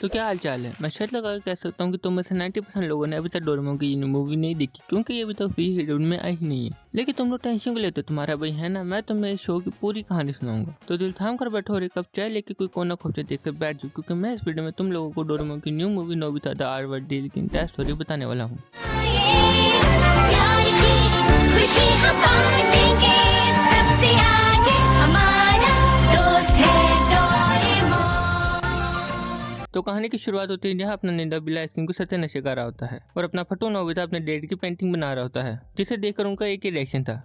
तो क्या हाल चाल है। मैं शर्त लगा कह सकता हूँ कि तुम में से 90% लोगों ने अभी तक डोरेमोन की मूवी नहीं देखी, क्योंकि ये अभी तक फ्री शेड्यूल में आई ही नहीं है। लेकिन तुम लोग टेंशन क्यों लेते हो, तुम्हारा भाई है ना। मैं तुम्हें इस शो की पूरी कहानी सुनाऊंगा, तो दिल थाम कर बैठो और एक कप चाय लेके कोई कोना खोपचा देख कर बैठ जाओ, क्योंकि मैं इस वीडियो में तुम लोगों को डोरेमोन की new movie Nobita the are-word deal की इंटायर स्टोरी बताने वाला हूँ। तो कहानी की शुरुआत होती है जहाँ अपना निंदा बिल्ला आइसक्रीम को सत्य नशे कर रहा होता है और अपना फटू नोबिता अपने डैड की पेंटिंग बना रहा होता है, जिसे देखकर उनका एक ही रिएक्शन था,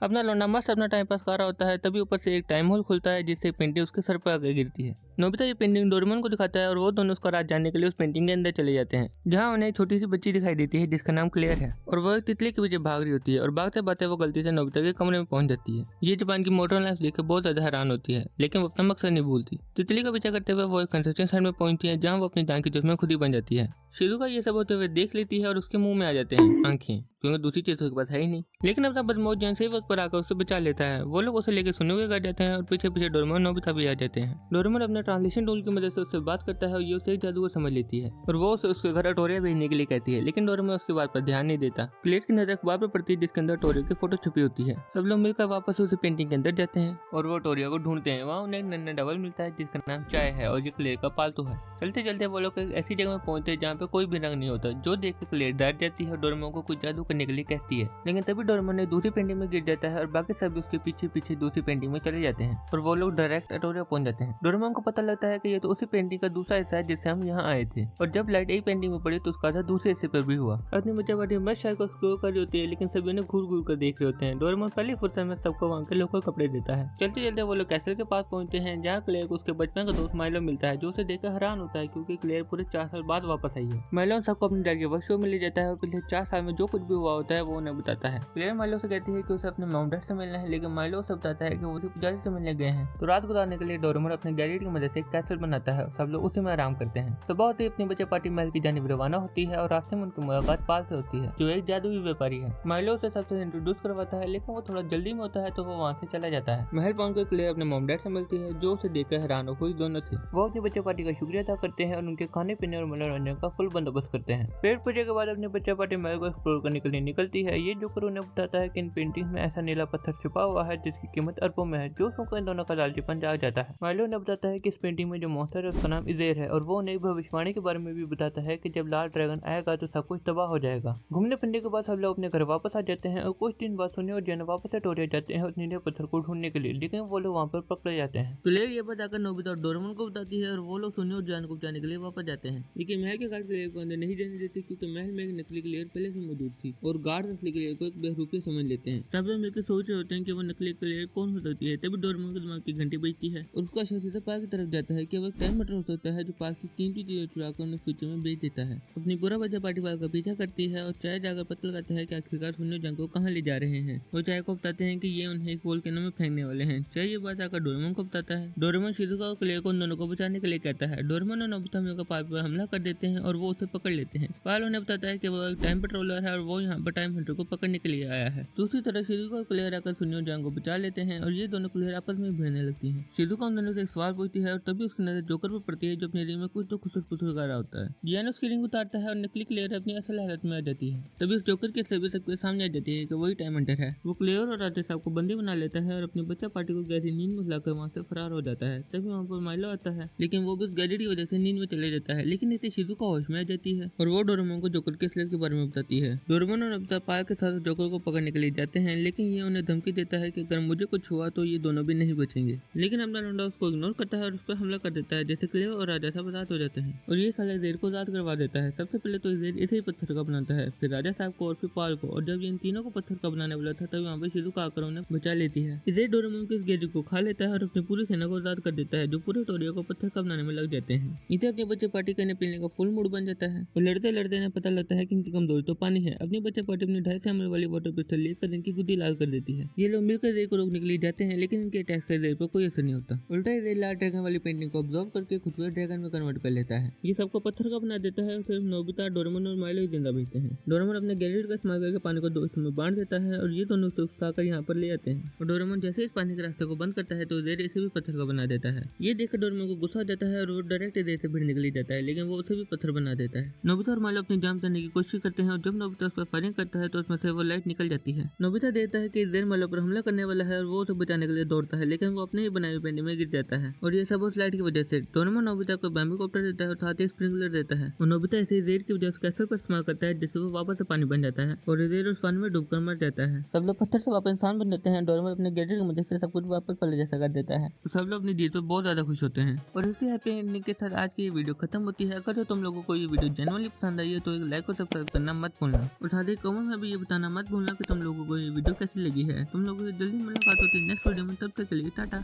अपना लौंडा मस्त अपना टाइम पास कर रहा होता है। तभी ऊपर से एक टाइम होल खुलता है जिससे पेंटिंग उसके सर पर आगे गिरती है। नोबिता ये पेंटिंग डोरेमोन को दिखाता है और वो दोनों उसका राज जानने के लिए उस पेंटिंग के अंदर चले जाते हैं, जहाँ उन्हें एक छोटी सी बच्ची दिखाई देती है जिसका नाम क्लेयर है और वो एक तितली के पीछे भाग रही होती है और भागते भागते वो गलती से नोबिता के कमरे में पहुंच जाती है। ये जापान की मॉडर्न लाइफ देखकर बहुत ज्यादा हैरान होती है, लेकिन वो अपना मकसद नहीं भूलती। तितली का पीछा करते हुए वो एक कंस्ट्रक्शन साइट में पहुंचती है, जहाँ वो अपनी जान की दुश्मन खुद ही बन जाती है। शिजुका ये सब होते हुए देख लेती है और उसके मुंह में आ जाते हैं आंखें, क्योंकि दूसरी चीज उसके पास है ही नहीं। लेकिन अपना बदमाश जन सही वक्त पर आकर उसे बचा लेता है। वो लोग उसे लेकर सुनोगे कर जाते हैं और पीछे पीछे डोरेमोन नोबिता भी आ जाते हैं। डोरेमोन अपने ट्रांसलेशन टूल की मदद से उससे बात करता है और ये उसे एक जादूगर समझ लेती है और वो उसे उसके घर टोरिया भेजने के लिए कहती है, लेकिन डोरेमोन उसकी बात पर ध्यान नहीं देता। क्लेयर की नजर अखबार पर पड़ती है जिसके अंदर टोरिया की फोटो छुपी होती है। सब लोग मिलकर वापस उसी पेंटिंग के अंदर जाते हैं और वो टोरिया को ढूंढते हैं। वहाँ उन्हें एक नन्हा डबल मिलता है जिसका नाम चाय है और ये क्लेयर का पालतू है। चलते चलते वो लोग एक ऐसी जगह में पहुंचते हैं जहाँ पे कोई भी रंग नहीं होता, जो देख कर क्लेयर डर जाती है और डोरेमोन को कुछ जादू करने के लिए कहती है। लेकिन तभी डोरेमोन ने दूसरी पेंटिंग में गिर जाता है और बाकी सभी उसके पीछे पीछे दूसरी पेंटिंग में चले जाते हैं और वो लोग डायरेक्ट एटोरिया पहुंच जाते हैं। डोरेमोन को पता लगता है कि ये तो उसी पेंटिंग का दूसरा हिस्सा है जिससे हम यहाँ आए थे, और जब लाइट एक पेंटिंग में पड़ी तो उसका आधा दूसरे हिस्से पर भी हुआ। अपनी बच्चा पार्टी मस्त शहर को एक्सप्लोर कर रही होती है, लेकिन सभी उन्हें घूर घूर कर देख रहे होते हैं। डोरेमोन पहली फुर्सत में सबको वहाँ के लोगों को कपड़े देता है। चलते चलते वो लोग कैसल के पास पहुंचते हैं, जहाँ क्लेयर को उसके बचपन का दोस्त माइलो मिलता है, जो उसे देखकर हैरान होता है क्योंकि क्लेयर पूरे 4 साल बाद वापस आई है। माइलो सबको अपने डैड के वर्कशॉप में ले जाता है और पिछले 4 साल में जो कुछ भी हुआ होता है वो उन्हें बताता है। क्लेयर माइलो से कहती है कि उसे अपने मॉम डैड से मिलना है, लेकिन माइलो उसे बताता है कि वो उसे पुजारी से मिलने गए हैं। तो रात गुजारने के लिए डोरेमोन अपने गैजेट की मदद से एक कैसल बनाता है और सब लोग उसी में आराम करते हैं। सुबह होते ही अपनी बच्चे पार्टी महल की जानिब रवाना होती है और रास्ते में उनकी मुलाकात पाल से होती है, जो एक जादुई व्यापारी है। माइलो उसे सबसे इंट्रोड्यूस करवाता है, लेकिन वो थोड़ा जल्दी में होता है तो वो वहाँ से चला जाता है। महल पहुंचकर क्लेयर अपने मॉम डैड से मिलती है, जो उसे देखकर हैरान हो, दोनों थे। वो अपनी बच्चे पार्टी का शुक्रिया अदा करते हैं और उनके खाने पीने और मनोरंजन का फुल बंदोबस्त करते हैं। पेड़ पूजे के बाद अपनी बच्चा पार्टी महल को एक्सप्लोर करने के लिए निकलती है। ये जोकर उन्हें बताता है कि इन पेंटिंग्स में ऐसा नीला पत्थर छुपा हुआ है जिसकी कीमत अरबों में है, जो सुनकर इन दोनों का लालचीपन जाग जाता है। माइलो ने बताता है कि इस पेंटिंग में जो मॉन्स्टर है उसका नाम इजेर है और वो उन्हें भविष्यवाणी के बारे में भी बताता है कि जब लाल ड्रैगन आएगा तो सब कुछ तबाह हो जाएगा। घूमने फिरने के बाद सब लोग अपने घर वापस आ जाते हैं और कुछ दिन बाद सुनियो और जैन वापस से टोरिया जाते हैं उस नीले पत्थर को ढूंढने के लिए, लेकिन वो लोग वहाँ पर पकड़े जाते हैं। क्लेयर ये बात आकर नोबिता और डोरेमोन को बताती है और वो लोग सुनियो और जैन को बचाने के लिए वापस जाते हैं, लेकिन महल के गार्ड क्लेयर को अंदर नहीं जाने देते क्योंकि महल में एक नकली क्लेयर पहले से मौजूद थी और गार्ड असली क्लेयर को एक बेवकूफी समझ लेते हैं। सब लोग मिलकर सोच रहे होते हैं कि वो नकली क्लेयर कौन हो सकती है। तभी डोरेमोन के दिमाग की घंटी बजती है और उसका शव सीधा पार्क की तरफ जाता है कि वो एक टाइम मटर हो सकता है जो पार्क की कीमती चीजें चुरा कर उन्हें फ्यूचर में बेच देता है। अपनी बुरा बच्चा पार्टी वाले का पीछा करती है और चाय जाकर पता लगाता है कि आखिरकार सुनियो जंग को कहाँ ले जा रहे हैं। वो चाय को बताते हैं कि ये उन्हें एक वोल्केनो में फेंकने वाले हैं। चाय ये बात आकर डोरेमोन को बताता है। डोरेमोन शिजुका और क्लेयर को उन दोनों को बचाने के लिए कहता है। डोरेमोन और नोबिता मिलकर पार्क पर हमला कर देते हैं और वो उसे पकड़ लेते हैं। पाल उन्हें बताता है कि वो एक टाइम पेट्रोलर है और वो यहाँ पर टाइम हंटर को पकड़ने के लिए आया है। दूसरी तरफ शिजुका और क्लेयर आकर सुनियो जंग को बचा लेते हैं और ये दोनों क्लेयर आपस में भिड़ने लगती हैं। शिजुका उन दोनों से एक सवाल पूछती है और तभी उसकी नजर जोकर पर पड़ती है, जो अपनी रिंग में कुछ तो खुसुर पुसुर कर रहा होता है। जियान उसकी रिंग उतारता है और नकली क्लेयर अपनी असल हालत में आ जाती है। तभी उस जोकर की असली शक्ति सामने आ जाती है कि वही टाइम हंटर है। वो क्लेयर और राजा साहब को बंदी बना लेता है और अपनी बच्चा पार्टी को गहरी नींद में सुलाकर वहाँ से फरार हो जाता है। तभी वहाँ पर माइलो आता है, लेकिन वो भी गैजेट की वजह से नींद में चले जाता है। लेकिन इसे शिजुका होश में आ जाती है और वो डोरेमोन को जोकर के असलियत के बारे में बताती है। डोरेमोन और नोबिता पाल के साथ जोकर को पकड़ने के लिए जाते हैं, लेकिन ये उन्हें धमकी देता है कि अगर मुझे कुछ हुआ तो ये दोनों भी नहीं बचेंगे। लेकिन अपना लौंडा उसको इग्नोर करता है और उस पर हमला कर देता है, जैसे क्लेयर और राजा साहब आजाद हो जाते हैं और ये साला इजेर को आजाद करवा देता है। सबसे पहले तो इजेर इसे ही पत्थर का बनाता है, फिर राजा साहब को और फिर पाल को, और जब इन तीनों को पत्थर का बनाने वाला था तभी वहाँ पे शिजुका आकर उन्हें बचा लेती है। इजेर डोरेमोन के इस गैजेट को खा लेता है और अपनी पूरी सेना को आजाद कर देता है, जो पूरे टोरिया को पत्थर का बनाने में लग जाते हैं। इधर अपने बच्चे पार्टी करने पीने का फुल मूड बन जाता है और लड़ते लड़ते इन्हें पता लगता है कि इनकी कमजोरी तो पानी है। अपनी बच्चे पार्टी अपनी 250 ml वाली वाटर पिस्टल लेकर इनकी गुद्दी लाल कर देती है। ये लोग मिलकर इजेर को रोकने के लिए जाते हैं, लेकिन इनके अटैक का इजेर पर कोई असर नहीं होता। उल्टा इजेर लाल ड्रैगन वाली पेंटिंग को ऑब्जॉर्व करके खुद को ड्रैगन में कन्वर्ट कर लेता है। ये सबको पत्थर का बना देता है और सिर्फ नोबिता, डोरेमोन और माइलो ही जिंदा बचते हैं। डोरेमोन अपने गैजेट का इस्तेमाल करके पानी को दो हिस्सों में बांट देता है और ये दोनों उसे उकसाकर यहाँ पर ले आते हैं। और डोरेमोन जैसे इस पानी के रास्ते को बंद करता है तो ज़ेड इसे भी पत्थर का बना देता है। ये देखकर डोरेमोन को गुस्सा आ जाता है और वो डायरेक्ट ज़ेड से भिड़ निकल जाता है, लेकिन वो उसे भी पत्थर बना देता है। नोबिता और माइलो अपनी जान बचाने की कोशिश करते हैं और जब नोबिता उस पर फायरिंग करता है तो उसमें से वो लाइट निकल जाती है। नोबिता देखता है कि ज़ेड माइलो पर हमला करने वाला है और वो उसे बचाने के लिए दौड़ता है, लेकिन वो अपने ही बनाई हुई पेंटिंग में गिर जाता है और ये सब उस लाइट की वजह से। डोरेमोन नोबिता को बैम्बू कॉप्टर देता है और साथ ही स्प्रिंकलर देता है और नोबिता इसे ज़ेड की वजह से कैसल पर इस्तेमाल करता है, जिससे वो वापस से पानी बन जाता है और ज़ेड उस पानी में डूबकर मर जाता है। सब लोग पत्थर से वापस इंसान बन जाते हैं। डोरेमोन अपने गैजेट की मदद से सब कुछ वापस पहले जैसा कर देता है तो सब लोग अपनी जीत पर बहुत ज्यादा खुश होते हैं। और इसी हैप्पी एंडिंग के साथ आज की ये वीडियो खत्म होती है। अगर तुम लोगों को ये वीडियो जेन्युइनली पसंद आई है तो एक लाइक और सब्सक्राइब करना मत भूलना और साथ ही कमेंट में भी ये बताना मत भूलना कि तुम लोगों को ये वीडियो कैसी लगी है। तुम लोगों से जल्दी मुलाकात होती है नेक्स्ट वीडियो में, तब तक के लिए टाटा।